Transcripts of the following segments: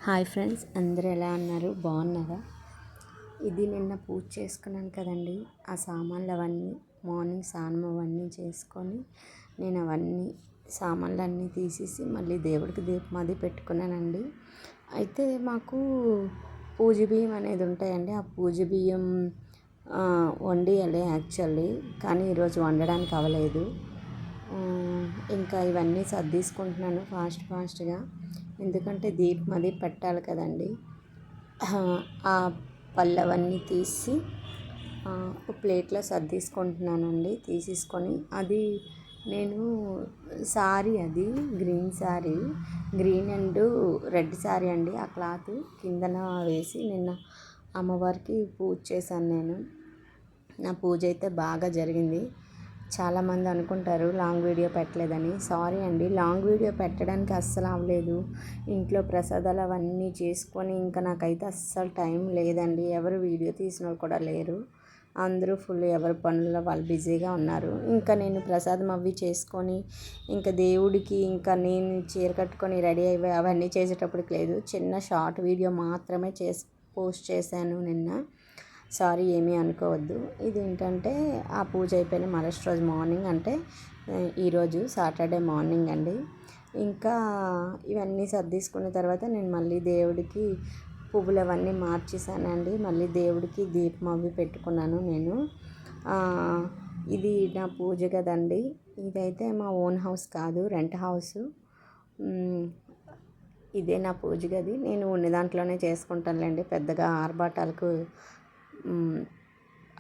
Hi friends, అందరూ ఎలా ఉన్నారు? బాగున్నారా? ఇది నిన్న పూజ చేసుకున్నాను కదండి. ఆ సామాన్లు అవన్నీ మార్నింగ్ స్నానం అవన్నీ చేసుకొని నేను అవన్నీ సామాన్లు అన్నీ తీసేసి మళ్ళీ దేవుడికి దీపం అది పెట్టుకున్నానండి. అయితే మాకు పూజ బియ్యం అనేది ఉంటాయండి. ఆ పూజ బియ్యం వండియాలి యాక్చువల్లీ, కానీ ఈరోజు వండడానికి అవ్వలేదు. ఇంకా ఇవన్నీ సర్దీసుకుంటున్నాను ఫాస్ట్గా, ఎందుకంటే దీపం అది పెట్టాలి కదండి. ఆ పళ్ళవన్నీ తీసి ఒక ప్లేట్లో సర్దీసుకుంటున్నానండి. తీసేసుకొని అది నేను శారీ, అది green sari, green and red sari అండి. ఆ క్లాత్ కిందన వేసి నిన్న అమ్మవారికి పూజ చేశాను నేను. నా పూజ అయితే బాగా జరిగింది. చాలామంది అనుకుంటారు లాంగ్ వీడియో పెట్టలేదని. సారీ అండి, లాంగ్ వీడియో పెట్టడానికి అస్సలు అవ్వలేదు. ఇంట్లో ప్రసాదాలు అవన్నీ చేసుకొని ఇంకా నాకైతే అస్సలు టైం లేదండి. ఎవరు వీడియో తీసిన వాళ్ళు కూడా లేరు. అందరూ ఫుల్ ఎవరి పనుల్లో వాళ్ళు బిజీగా ఉన్నారు. ఇంకా నేను ప్రసాదం అవి చేసుకొని ఇంకా దేవుడికి ఇంకా నేను చీర కట్టుకొని రెడీ అయ్యి అవన్నీ చేసేటప్పటికి లేదు. చిన్న షార్ట్ వీడియో మాత్రమే పోస్ట్ చేశాను నిన్న. సారీ, ఏమీ అనుకోవద్దు. ఇది ఏంటంటే ఆ పూజ అయిపోయిన మరుసటి రోజు మార్నింగ్, అంటే ఈరోజు సాటర్డే మార్నింగ్ అండి. ఇంకా ఇవన్నీ సర్దీసుకున్న తర్వాత నేను మళ్ళీ దేవుడికి పువ్వులు అవన్నీ మార్చేసానండి. మళ్ళీ దేవుడికి దీపం అవి పెట్టుకున్నాను నేను. ఇది నా పూజ కదండి. ఇదైతే మా ఓన్ హౌస్ కాదు, రెంట్ హౌస్. ఇదే నా పూజ గది. నేను ఉన్న దాంట్లోనే చేసుకుంటానులేండి. పెద్దగా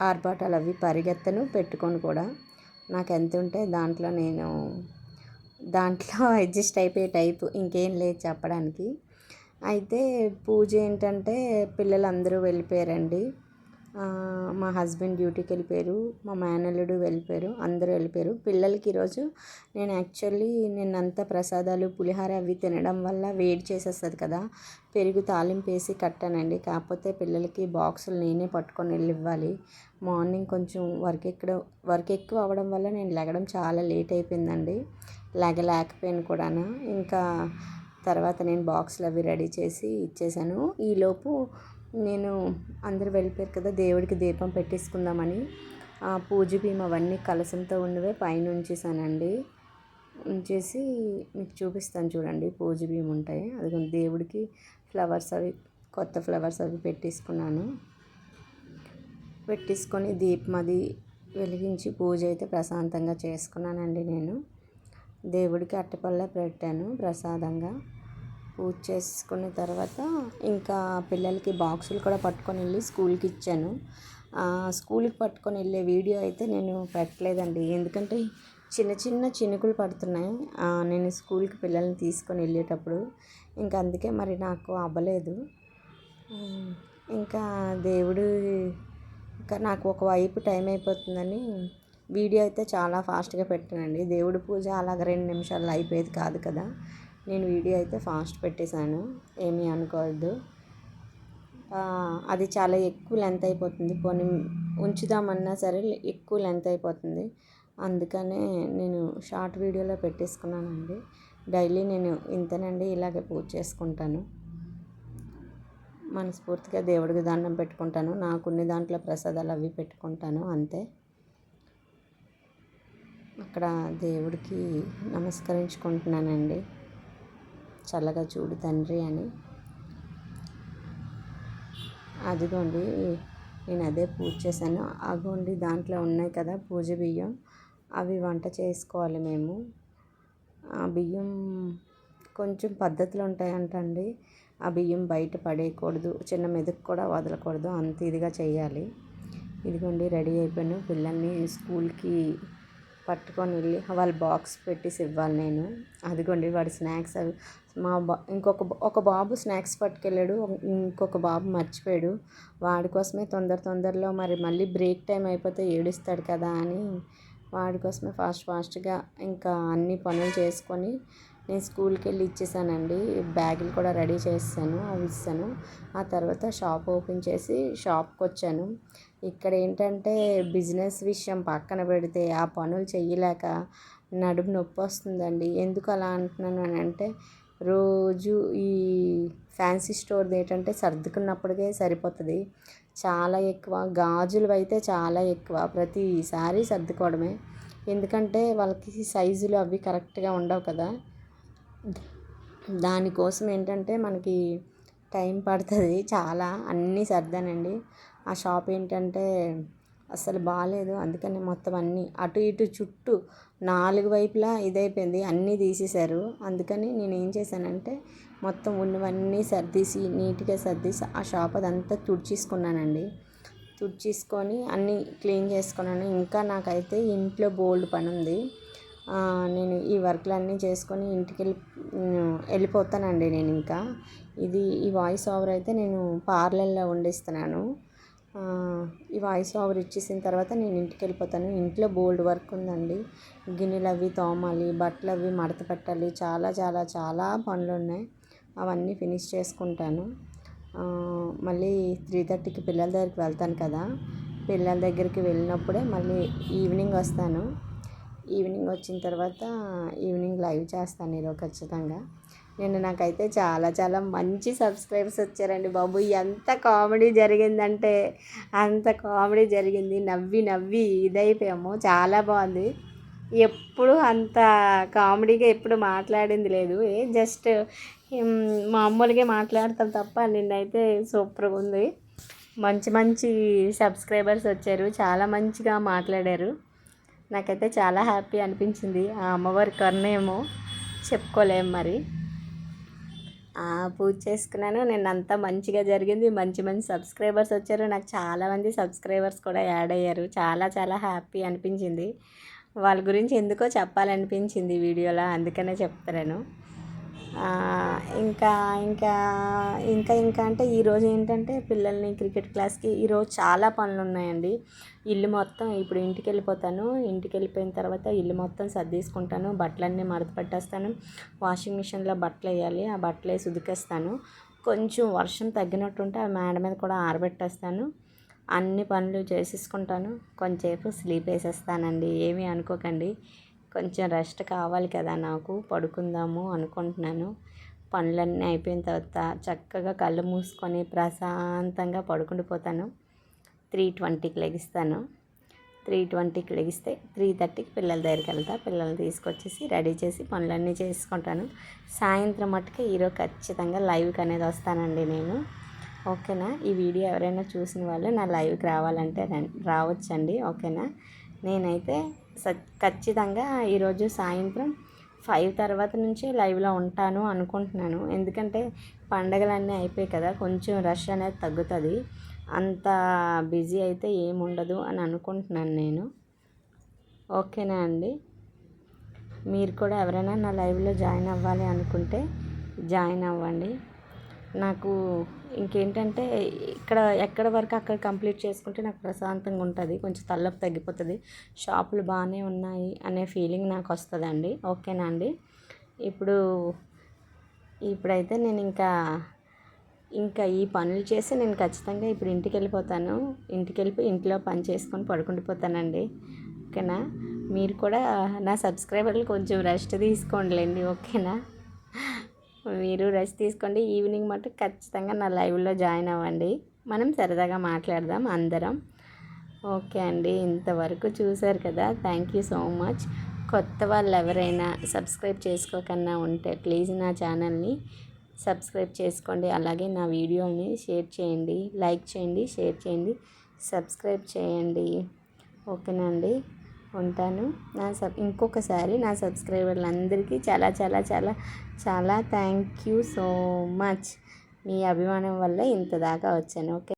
ఆర్భాటాలు అవి పరిగెత్తను, పెట్టుకొని కూడా. నాకు ఎంత ఉంటే దాంట్లో నేను అడ్జస్ట్ అయిపోయే టైపు, ఇంకేం లేదు చెప్పడానికి. అయితే పూజ ఏంటంటే పిల్లలందరూ వెళ్ళిపోయారండి. మా హస్బెండ్ డ్యూటీకి వెళ్ళిపోయారు, మా మేనల్లుడు వెళ్ళిపోయారు, అందరూ వెళ్ళిపోయారు. పిల్లలకి ఈరోజు నేను యాక్చువల్లీ నిన్నంతా ప్రసాదాలు పులిహార అవి తినడం వల్ల వేడి చేసేస్తుంది కదా, పెరుగు తాలింపు వేసి కట్టానండి. కాకపోతే పిల్లలకి బాక్సులు నేనే పట్టుకొని వెళ్ళి ఇవ్వాలి. మార్నింగ్ కొంచెం వర్క్ ఎక్కువ అవ్వడం వల్ల నేను లెగడం చాలా లేట్ అయిపోయిందండి. లేకపోయాను కూడా. ఇంకా తర్వాత నేను బాక్సులు అవి రెడీ చేసి ఇచ్చేసాను. ఈలోపు నేను అందరూ వెళ్ళిపోయారు కదా, దేవుడికి దీపం పెట్టేసుకుందామని పూజ బియ్యం అవన్నీ కలసంతో ఉన్నవే పైన ఉంచేసానండి. ఉంచేసి మీకు చూపిస్తాను చూడండి. పూజ బియ్యం ఉంటాయి, అది దేవుడికి ఫ్లవర్స్ అవి, కొత్త ఫ్లవర్స్ అవి పెట్టేసుకొని దీపం అది వెలిగించి పూజ అయితే ప్రశాంతంగా చేసుకున్నానండి. నేను దేవుడికి అరటిపళ్ళ పెట్టాను ప్రసాదంగా. పూజ చేసుకున్న తర్వాత ఇంకా పిల్లలకి బాక్సులు కూడా పట్టుకొని వెళ్ళి స్కూల్కి ఇచ్చాను. స్కూల్కి పట్టుకొని వెళ్ళే వీడియో అయితే నేను పెట్టలేదండి, ఎందుకంటే చిన్న చిన్న చినుకులు పడుతున్నాయి నేను స్కూల్కి పిల్లల్ని తీసుకొని వెళ్ళేటప్పుడు. ఇంకా అందుకే మరి నాకు అవ్వలేదు. ఇంకా దేవుడు ఇంకా నాకు ఒకవైపు టైం అయిపోతుందని వీడియో అయితే చాలా ఫాస్ట్గా పెట్టానండి. దేవుడి పూజ అలాగ 2 నిమిషాల్లో అయిపోయేది కాదు కదా. నేను వీడియో అయితే ఫాస్ట్ పెట్టేశాను, ఏమీ అనుకోవద్దు. అది చాలా ఎక్కువ లెంత్ అయిపోతుంది, పోనీ ఉంచుదామన్నా సరే ఎక్కువ లెంత్ అయిపోతుంది. అందుకనే నేను షార్ట్ వీడియోలో పెట్టేసుకున్నానండి. డైలీ నేను ఇంతేనండి, ఇలాగే పూజ చేసుకుంటాను. మనస్ఫూర్తిగా దేవుడికి దండం పెట్టుకుంటాను. నాకున్న దాంట్లో ప్రసాదాలు అవి పెట్టుకుంటాను, అంతే. అక్కడ దేవుడికి నమస్కరించుకుంటున్నానండి. చల్లగా చూడు తండ్రి అని. అదిగోండి, నేను అదే పూజ చేశాను. అగోండి దాంట్లో ఉన్నాయి కదా పూజ బియ్యం, అవి వంట చేసుకోవాలి మేము. ఆ బియ్యం కొంచెం పద్ధతులు ఉంటాయంటండి. ఆ బియ్యం బయట పడేయకూడదు, చిన్న మెతుకు కూడా వదలకూడదు, అంత ఇదిగా చేయాలి. ఇదిగోండి రెడీ అయిపోయాను. పిల్లల్ని స్కూల్కి పట్టుకొని వెళ్ళి వాళ్ళ బాక్స్ పెట్టేసి ఇవ్వాలి నేను. అదిగోండి వాడి స్నాక్స్ అవి ఒక బాబు స్నాక్స్ పట్టుకెళ్ళాడు, ఇంకొక బాబు మర్చిపోయాడు. వాడి కోసమే తొందరలో మరి మళ్ళీ బ్రేక్ టైం అయిపోతే ఏడుస్తాడు కదా అని వాడి కోసమే ఫాస్ట్గా ఇంకా అన్ని పనులు చేసుకొని నేను స్కూల్కి వెళ్ళి ఇచ్చేసానండి. బ్యాగులు కూడా రెడీ చేస్తాను, అవి ఇస్తాను. ఆ తర్వాత షాప్ ఓపెన్ చేసి షాప్కి వచ్చాను. ఇక్కడ ఏంటంటే బిజినెస్ విషయం పక్కన పెడితే ఆ పనులు చెయ్యలేక నడుము నొప్పి వస్తుందండి. ఎందుకు అలా అంటున్నాను అని అంటే, రోజు ఈ ఫ్యాన్సీ స్టోర్ది ఏంటంటే సర్దుకున్నప్పటికే సరిపోతుంది. చాలా ఎక్కువ గాజులు అయితే చాలా ఎక్కువ, ప్రతిసారి సర్దుకోవడమే. ఎందుకంటే వాళ్ళకి సైజులు అవి కరెక్ట్గా ఉండవు కదా, దానికోసం ఏంటంటే మనకి టైం పడుతుంది చాలా. అన్నీ సర్దానండి. ఆ షాప్ ఏంటంటే అస్సలు బాగాలేదు, అందుకని మొత్తం అన్నీ అటు ఇటు చుట్టూ 4 వైపులా ఇదైపోయింది, అన్నీ తీసేశారు. అందుకని నేను ఏం చేశానంటే మొత్తం ఉన్నవన్నీ సర్దేసి నీట్గా సర్దేసి ఆ షాప్ అదంతా తుడిచేసుకున్నానండి. తుడిచేసుకొని అన్నీ క్లీన్ చేసుకున్నాను. ఇంకా నాకైతే ఇంట్లో బోల్డ్ పని ఉంది. నేను ఈ వర్క్లన్నీ చేసుకొని ఇంటికి వెళ్ళిపోతానండి. నేను ఇంకా ఈ వాయిస్ ఓవర్ అయితే నేను పార్లర్లో వండిస్తున్నాను. ఈ వాయిస్ ఓవర్ ఇచ్చేసిన తర్వాత నేను ఇంటికి వెళ్ళిపోతాను. ఇంట్లో బోల్డ్ వర్క్ ఉందండి. గిన్నెలు అవి తోమాలి, బట్టలు అవి మడత పెట్టాలి, చాలా చాలా చాలా పనులు ఉన్నాయి. అవన్నీ ఫినిష్ చేసుకుంటాను. మళ్ళీ 3:30కి పిల్లల దగ్గరికి వెళ్తాను కదా, పిల్లల దగ్గరికి వెళ్ళినప్పుడే మళ్ళీ ఈవినింగ్ వస్తాను. ఈవినింగ్ వచ్చిన తర్వాత ఈవినింగ్ లైవ్ చేస్తాను ఈరోజు ఖచ్చితంగా. నాకైతే చాలా చాలా మంచి సబ్స్క్రైబర్స్ వచ్చారండి బాబు. ఎంత కామెడీ జరిగిందంటే అంత కామెడీ జరిగింది. నవ్వి నవ్వి ఇదైపోయాము, చాలా బాగుంది. ఎప్పుడు అంత కామెడీగా ఎప్పుడు మాట్లాడింది లేదు. జస్ట్ మామూలుగా మాట్లాడతాం తప్ప నిన్నైతే సూపర్గా ఉంది. మంచి మంచి సబ్స్క్రైబర్స్ వచ్చారు, చాలా మంచిగా మాట్లాడారు. నాకైతే చాలా హ్యాపీ అనిపించింది. ఆ అమ్మవారి కరుణేమో చెప్పుకోలేము మరి. పూజ చేసుకున్నాను, అంతా మంచిగా జరిగింది. మంచి మంచి సబ్స్క్రైబర్స్ వచ్చారు. నాకు చాలామంది సబ్స్క్రైబర్స్ కూడా యాడ్ అయ్యారు. చాలా చాలా హ్యాపీ అనిపించింది. వాళ్ళ గురించి ఎందుకో చెప్పాలనిపించింది వీడియోలో, అందుకనే చెప్తాను. ఇంకా ఇంకా ఇంకా ఇంకా అంటే ఈరోజు ఏంటంటే పిల్లల్ని క్రికెట్ క్లాస్కి ఈరోజు చాలా పనులు ఉన్నాయండి. ఇల్లు మొత్తం ఇప్పుడు ఇంటికి వెళ్ళిపోతాను. ఇంటికి వెళ్ళిపోయిన తర్వాత ఇల్లు మొత్తం సర్దేసుకుంటాను, బట్టలన్నీ మడత పెట్టేస్తాను. వాషింగ్ మిషన్లో బట్టలు వేయాలి, ఆ బట్టలు వేసి ఉతికేస్తాను. కొంచెం వర్షం తగ్గినట్టుంటే ఆ మేడ మీద కూడా ఆరబెట్టేస్తాను. అన్ని పనులు చేసేసుకుంటాను. కొంచెంసేపు స్లీప్ వేసేస్తానండి. ఏమీ అనుకోకండి, కొంచెం రెస్ట్ కావాలి కదా నాకు, పడుకుందాము అనుకుంటున్నాను. పనులన్నీ అయిపోయిన తర్వాత చక్కగా కళ్ళు మూసుకొని ప్రశాంతంగా పడుకుండిపోతాను. 3:20కి లెగిస్తాను. 3:20కి లెగిస్తే 3:30కి పిల్లల దగ్గరికి వెళ్తా. పిల్లల్ని తీసుకొచ్చేసి రెడీ చేసి పనులన్నీ చేసుకుంటాను. సాయంత్రం మట్టుకే ఈరోజు ఖచ్చితంగా లైవ్కి అనేది వస్తానండి నేను. ఓకేనా? ఈ వీడియో ఎవరైనా చూసిన వాళ్ళు నా లైవ్కి రావాలంటే రావచ్చండి. ఓకేనా? నేనైతే ఖచ్చితంగా ఈరోజు సాయంత్రం 5 తర్వాత నుంచి లైవ్లో ఉంటాను అనుకుంటున్నాను. ఎందుకంటే పండగలన్నీ అయిపోయాయి కదా, కొంచెం రష్ అనేది తగ్గుతుంది. అంత బిజీ అయితే ఏముండదు అని అనుకుంటున్నాను నేను. ఓకేనా అండి? మీరు కూడా ఎవరైనా నా లైవ్లో జాయిన్ అవ్వాలి అనుకుంటే జాయిన్ అవ్వండి. నాకు ఇంకేంటంటే ఎక్కడ వరకు అక్కడ కంప్లీట్ చేసుకుంటే నాకు ప్రశాంతంగా ఉంటుంది, కొంచెం తలనొప్పి తగ్గిపోతుంది. షాపులు బాగానే ఉన్నాయి అనే ఫీలింగ్ నాకు వస్తుందండి. ఓకేనా అండి? ఇప్పుడైతే నేను ఇంకా ఈ పనులు చేసి నేను ఖచ్చితంగా ఇప్పుడు ఇంటికి వెళ్ళిపోతాను. ఇంటికి వెళ్ళిపోయి ఇంట్లో పని చేసుకొని పడుకుండిపోతానండి. ఓకేనా? మీరు కూడా నా సబ్స్క్రైబర్లు కొంచెం రెస్ట్ తీసుకోండిలేండి. ఓకేనా? మీరు రెస్ట్ తీసుకోండి. ఈవినింగ్ మటుకు ఖచ్చితంగా నా లైవ్లో జాయిన్ అవ్వండి. మనం సరదాగా మాట్లాడదాం అందరం. ఓకే అండి, ఇంతవరకు చూశారు కదా, థ్యాంక్ యూ సో మచ్. కొత్త వాళ్ళు ఎవరైనా సబ్స్క్రైబ్ చేసుకోకన్నా ఉంటే ప్లీజ్ నా ఛానల్ని సబ్స్క్రైబ్ చేసుకోండి. అలాగే నా వీడియోని షేర్ చేయండి, లైక్ చేయండి, షేర్ చేయండి, సబ్స్క్రైబ్ చేయండి. ఓకేనా అండి? ఉంటాను. ఇంకొకసారి నా సబ్స్క్రైబర్లందరికీ చాలా చాలా చాలా చాలా థ్యాంక్ యూ సో మచ్. మీ అభిమానం వల్ల ఇంత దాకా వచ్చాను. ఓకే.